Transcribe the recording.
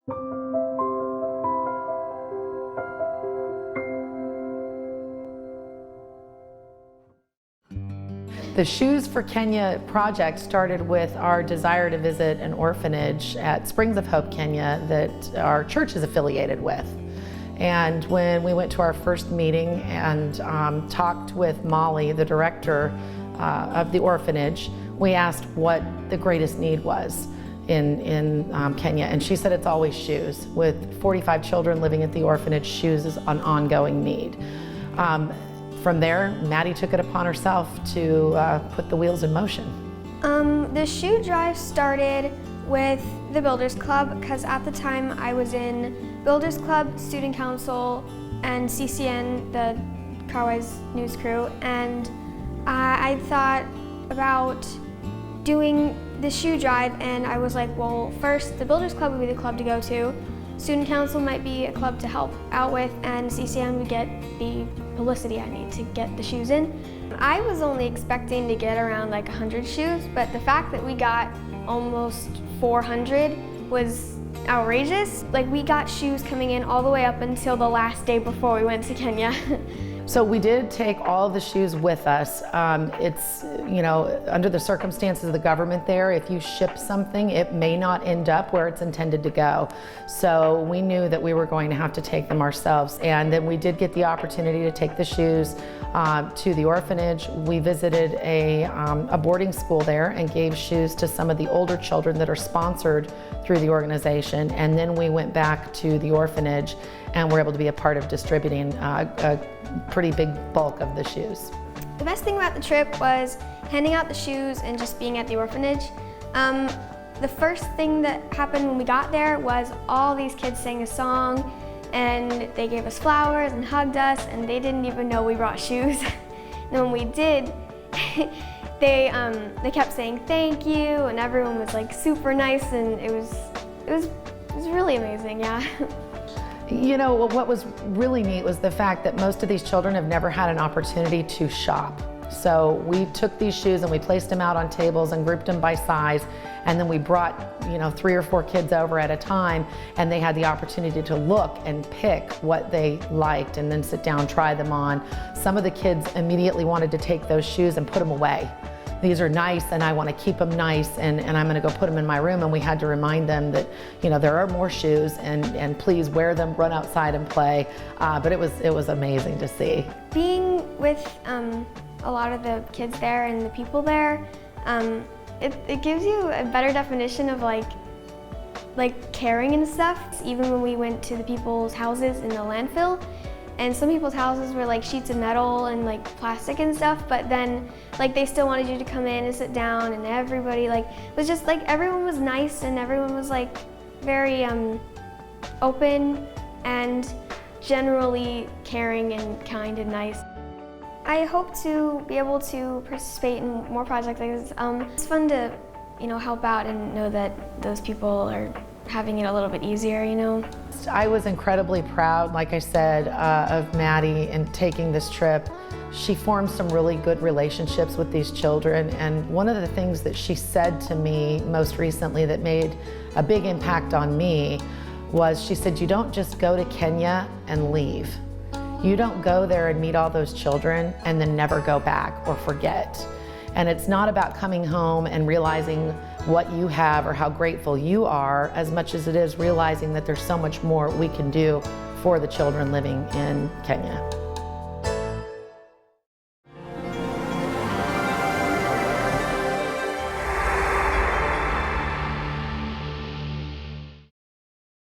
The Shoes for Kenya project started with our desire to visit an orphanage at Springs of Hope, Kenya, that our church is affiliated with. And when we went to our first meeting and talked with Molly, the director of the orphanage, we asked what the greatest need was in Kenya. And she said it's always shoes. With 45 children living at the orphanage, shoes is an ongoing need. From there, Maddie took it upon herself to put the wheels in motion. The shoe drive started with the Builders Club because at the time I was in Builders Club, Student Council, and CCN, the Carwise News Crew, and I thought about doing the shoe drive, and I was like, well, first the Builders Club would be the club to go to, Student Council might be a club to help out with, and CCN would get the publicity I need to get the shoes in. I was only expecting to get around like 100 shoes, but the fact that we got almost 400 was outrageous. Like, we got shoes coming in all the way up until the last day before we went to Kenya. So we did take all of the shoes with us. It's, you know, under the circumstances of the government there, if you ship something, it may not end up where it's intended to go. So we knew that we were going to have to take them ourselves. And then we did get the opportunity to take the shoes to the orphanage. We visited a boarding school there and gave shoes to some of the older children that are sponsored through the organization. And then we went back to the orphanage and were able to be a part of distributing a pretty big bulk of the shoes. The best thing about the trip was handing out the shoes and just being at the orphanage. The first thing that happened when we got there was all these kids sang a song, and they gave us flowers and hugged us, and they didn't even know we brought shoes. And when we did, they kept saying thank you, and everyone was like super nice, and it was really amazing, yeah. You know, what was really neat was the fact that most of these children have never had an opportunity to shop. So we took these shoes and we placed them out on tables and grouped them by size, and then we brought, you know, 3 or 4 kids over at a time, and they had the opportunity to look and pick what they liked and then sit down, try them on. Some of the kids immediately wanted to take those shoes and put them away. These are nice and I want to keep them nice, and I'm going to go put them in my room. And we had to remind them that, you know, there are more shoes, and please wear them, run outside and play. But it was amazing to see. Being with a lot of the kids there and the people there, it gives you a better definition of like caring and stuff. Even when we went to the people's houses in the landfill, and some people's houses were like sheets of metal and like plastic and stuff, but then like they still wanted you to come in and sit down, and everybody like was just like, everyone was nice, and everyone was like very open and generally caring and kind and nice. I hope to be able to participate in more projects like this. It's fun to, you know, help out and know that those people are having it a little bit easier, you know. I was incredibly proud, like I said, of Maddie in taking this trip. She formed some really good relationships with these children, and one of the things that she said to me most recently that made a big impact on me was, she said, you don't just go to Kenya and leave. You don't go there and meet all those children and then never go back or forget. And it's not about coming home and realizing what you have or how grateful you are, as much as it is realizing that there's so much more we can do for the children living in Kenya.